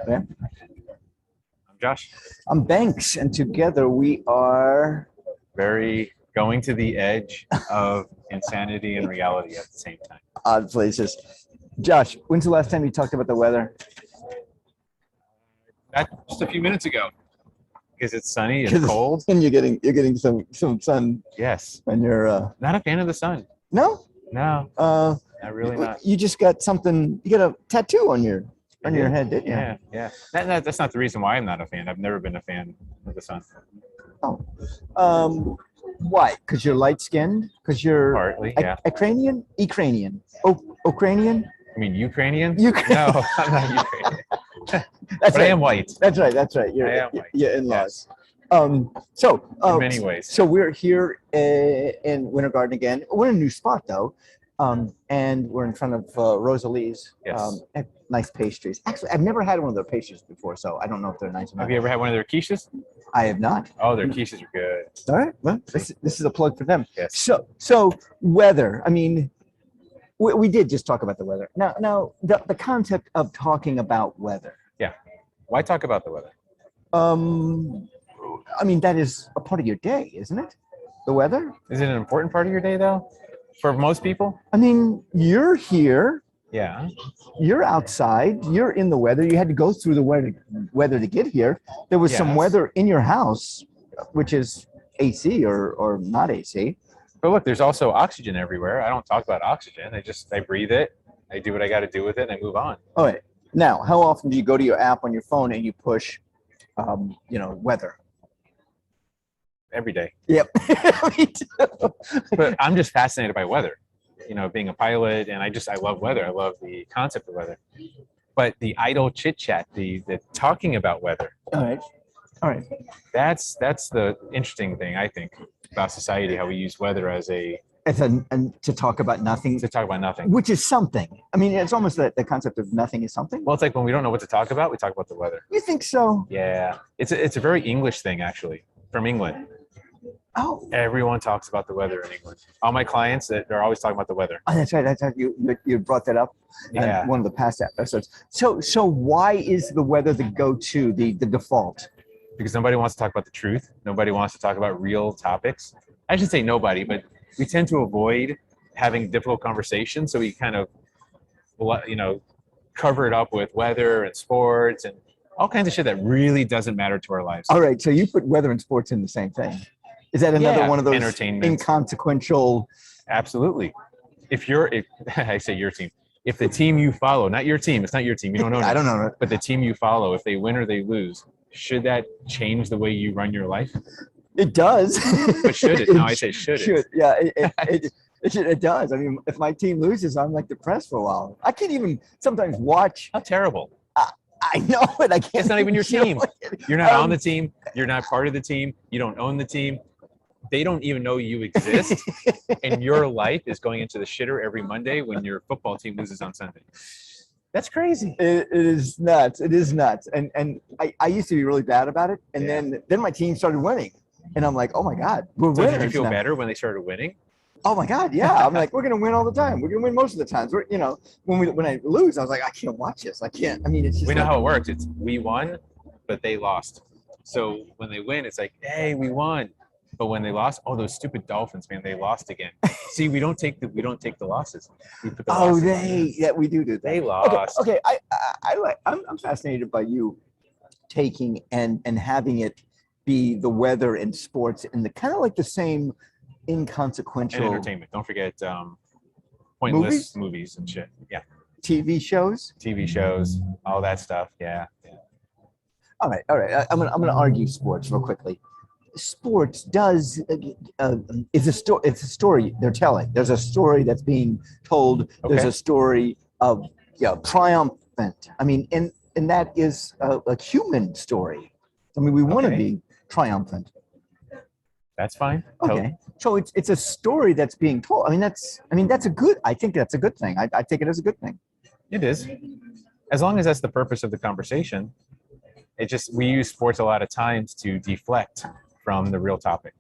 Yeah. I'm Josh. I'm Banks, and together we are. Very going to the edge of insanity and reality at the same time. Odd places. Josh, when's the last time you talked about the weather? Just a few minutes ago. Because it's sunny, it's cold. And you're getting some sun. Yes. When you're not a fan of the sun. No? No. Not really not. You just got something. You got a tattoo on your head, didn't you? Yeah. That's not the reason why I'm not a fan. I've never been a fan of the sun. Oh. Why? Because you're light skinned? Because you're partly, yeah. Ukrainian? Ukrainian? I mean Ukrainian? No, I'm not Ukrainian. But right. I am white. That's right. I am white. Your in-laws. Yes. In many ways. So we're here in Winter Garden again. We're in a new spot though. And we're in front of Rosalie's. Yes. Nice pastries. Actually, I've never had one of their pastries before, so I don't know if they're nice or not. Have you ever had one of their quiches? I have not. Oh, their quiches are good. All right. Well, this is a plug for them. Yes. So weather. I mean, we did just talk about the weather. Now the concept of talking about weather. Yeah. Why talk about the weather? I mean, that is a part of your day, isn't it? The weather? Is it an important part of your day, though? For most people? I mean, you're here. Yeah. You're outside. You're in the weather. You had to go through the weather to get here. There was some weather in your house, which is AC or not AC. But look, there's also oxygen everywhere. I don't talk about oxygen. I breathe it. I do what I got to do with it, and I move on. All right. Now, how often do you go to your app on your phone and you push, weather? Every day. Yep. Me too. But I'm just fascinated by weather. Being a pilot, and I love weather. I love the concept of weather. But the idle chit chat, the talking about weather. All right. That's the interesting thing, I think, about society, how we use weather as to talk about nothing. To talk about nothing. Which is something. I mean, it's almost the concept of nothing is something. Well, it's like when we don't know what to talk about, we talk about the weather. You think so? Yeah. It's a very English thing, actually, from England. Oh. Everyone talks about the weather in England. All my clients, they're always talking about the weather. Oh, that's right. You brought that up in one of the past episodes. So why is the weather the go-to, the default? Because nobody wants to talk about the truth. Nobody wants to talk about real topics. I should say nobody, but we tend to avoid having difficult conversations. So we kind of, cover it up with weather and sports and all kinds of shit that really doesn't matter to our lives. All right. So you put weather and sports in the same thing. Is that another one of those inconsequential? Absolutely. If I say your team, if the team you follow, not your team, it's not your team, you don't know. I don't know. But the team you follow, if they win or they lose, should that change the way you run your life? It does. But should it? No, I say should it. Should. Yeah, it does. I mean, if my team loses, I'm like depressed for a while. I can't even sometimes watch. How terrible. I know it. I can't. It's not even your team. You're not on the team. You're not part of the team. You don't own the team. They don't even know you exist, and your life is going into the shitter every Monday when your football team loses on Sunday. That's crazy. It is nuts. It is nuts. And I used to be really bad about it, and then my team started winning, and I'm like, oh my God, we're winners. Did you feel better when they started winning? Oh my God, yeah. I'm like, we're gonna win all the time. We're gonna win most of the times. When I lose, I was like, I can't watch this. I can't. I mean, it's just. We know how it works. It's we won, but they lost. So when they win, it's like, hey, we won. But when they lost, those stupid Dolphins, man, they lost again. See, we don't take the losses. We put the losses we do that. They lost. Okay. I'm fascinated by you taking and having it be the weather and sports and the kind of like the same inconsequential and entertainment. Don't forget pointless movies and shit. Yeah. TV shows, all that stuff. Yeah. All right. I'm gonna argue sports real quickly. Sports is a story. It's a story they're telling. There's a story that's being told. Okay. There's a story of triumphant. I mean, and that is a human story. I mean, we want to be triumphant. That's fine. Okay. So it's a story that's being told. I think that's a good thing. I take it as a good thing. It is. As long as that's the purpose of the conversation. We use sports a lot of times to deflect from the real topic.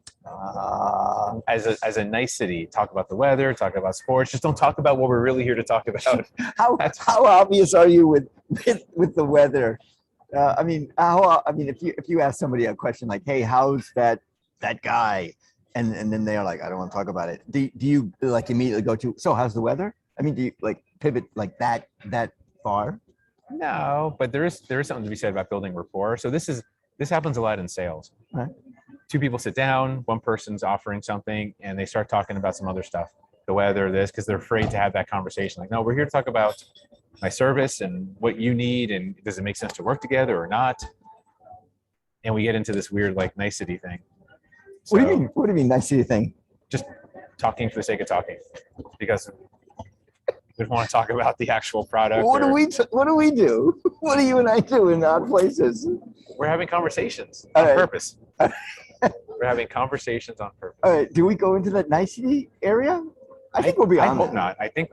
As a nicety, talk about the weather, talk about sports. Just don't talk about what we're really here to talk about. How obvious are you with the weather? I mean, if you ask somebody a question like, "Hey, how's that guy?" and then they're like, "I don't want to talk about it." Do you like immediately go to, "So how's the weather?" I mean, do you like pivot like that far? No, but there is something to be said about building rapport. So this happens a lot in sales. Right. Two people sit down, one person's offering something, and they start talking about some other stuff, the weather, this, because they're afraid to have that conversation. Like, no, we're here to talk about my service and what you need, and does it make sense to work together or not? And we get into this weird like nicety thing. So, What do you mean? What do you mean? Nice to you think? just talking for the sake of talking, because we don't want to talk about the actual product. What do or- we? What do we do? What do you and I do in odd places? We're having conversations All on right. purpose. We're having conversations on purpose. All right. Do we go into that nicety area? I think we're beyond I hope that. not. I think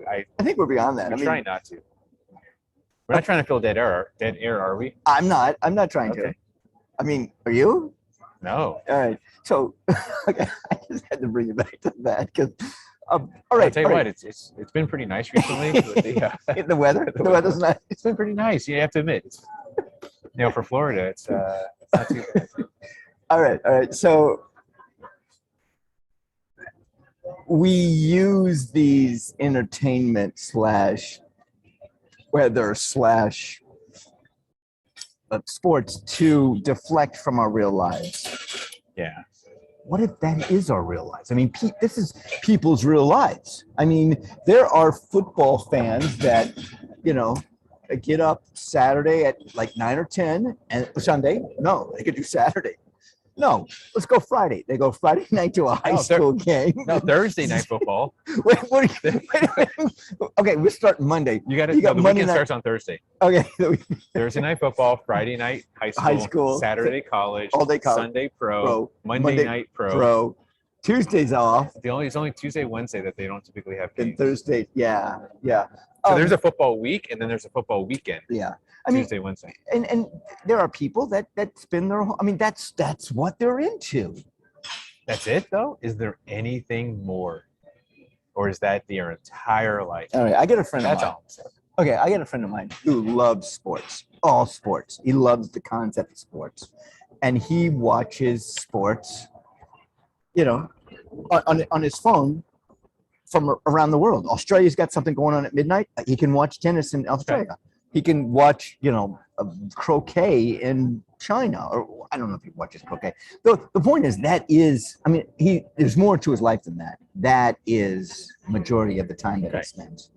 we're beyond that. we're trying not to. We're not trying to fill dead air, are we? I'm not. I'm not trying to. Okay. I mean, are you? No. All right. So, okay, I just had to bring it back to that because, all I'll right. tell you all what, right. it's been pretty nice recently. With the, The weather. the The weather's nice. it's been pretty nice. You have to admit. For Florida, it's not too bad. All right. All right. So we use these entertainment slash weather slash sports to deflect from our real lives. Yeah. What if that is our real lives? I mean, this is people's real lives. I mean, there are football fans that, get up Saturday at like 9 or 10 and Sunday. No, they could do Saturday. No, let's go Friday. They go Friday night to a high school game. No, Thursday night football. wait a minute. Okay, we're starting Monday. You got the the Monday weekend night. starts on Thursday. Okay. Thursday night football, Friday night high school, Saturday college, all day college, Sunday pro, Monday night pro. Tuesdays off. It's only Tuesday, Wednesday that they don't typically have And games. Thursday, yeah. So there's a football week, and then there's a football weekend. Yeah. I mean, Tuesday, Wednesday. and there are people that spend their whole, I mean, that's what they're into. That's it, though? Is there anything more? Or is that their entire life? All right, I get a friend That's of mine. all. Okay, I get a friend of mine who loves sports, all sports. He loves the concept of sports. And he watches sports, on his phone from around the world. Australia's got something going on at midnight. He can watch tennis in Australia. Right. He can watch, croquet in China, or I don't know if he watches croquet. The point is there's more to his life than that. That is majority of the time that he spends.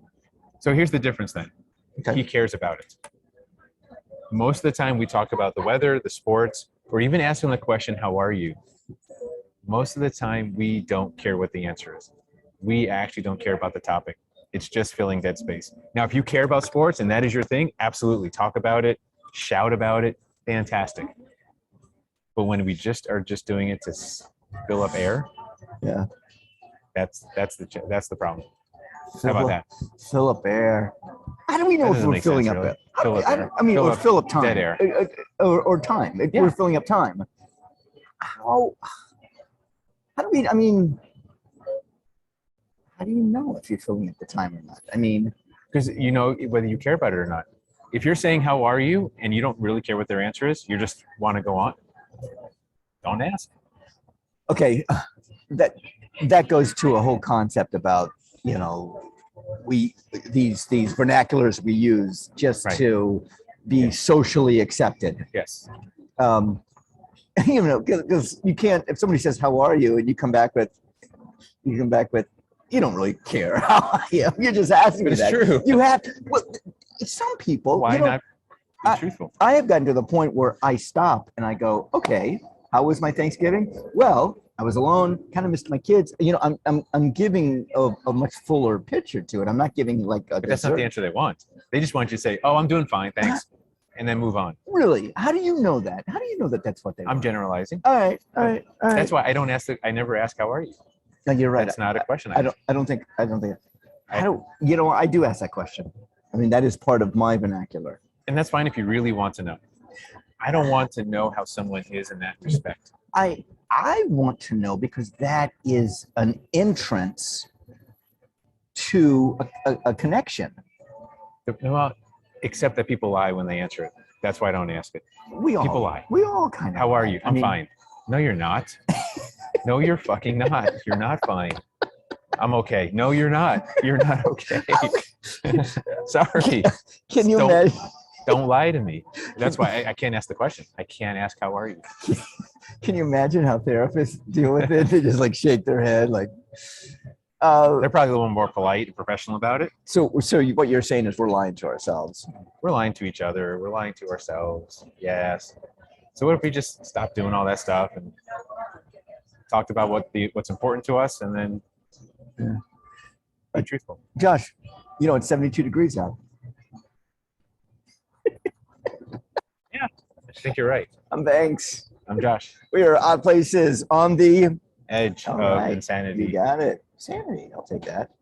So here's the difference then. Okay. He cares about it. Most of the time we talk about the weather, the sports, or even ask him the question, how are you? Most of the time we don't care what the answer is. We actually don't care about the topic. It's just filling dead space. Now, if you care about sports and that is your thing, absolutely talk about it, shout about it, fantastic. But when we are just doing it to fill up air, yeah, that's the problem. How about that? Fill up air. How do we know if we're filling up air? Fill up air. Or fill up time. Dead air. Or time. If we're filling up time. How do we, how do you know if you're filling up the time or not? Because whether you care about it or not. If you're saying, how are you? And you don't really care what their answer is, you just want to go on. Don't ask. Okay. That goes to a whole concept about, these vernaculars we use just to be socially accepted. Yes. Because you can't, if somebody says, how are you? And you come back with, you don't really care how I am. You're just asking me that. It's true. You have, some people. Why not be truthful? I have gotten to the point where I stop and I go, okay, how was my Thanksgiving? Well, I was alone, kind of missed my kids. I'm giving a much fuller picture to it. I'm not giving like a. But that's not the answer they want. They just want you to say, oh, I'm doing fine, thanks. And then move on. Really? How do you know that? How do you know that that's what they want? I'm generalizing. All right. That's why I never ask, how are you? No, you're right. That's not a question. I don't think. I do ask that question. That is part of my vernacular. And that's fine if you really want to know. I don't want to know how someone is in that respect. I want to know because that is an entrance to a connection. Well, except that people lie when they answer it. That's why I don't ask it. We all People lie. We all kind of. How are you? I I'm mean, fine. No, you're not. No, you're fucking not. You're not fine. I'm okay. No, you're not. You're not okay. Sorry. Can you Don't- imagine? Don't lie to me. That's why I can't ask the question. I can't ask how are you. Can you imagine how therapists deal with it? They just like shake their head, like. They're probably a little more polite and professional about it. So what you're saying is we're lying to ourselves. We're lying to each other. We're lying to ourselves. Yes. So what if we just stopped doing all that stuff and talked about what's important to us, and then be truthful? Josh, you know it's 72 degrees out. Yeah, I think you're right. I'm Banks. I'm Josh. We are Odd Places on the Edge All of right. insanity. You got it. Sanity. I'll take that.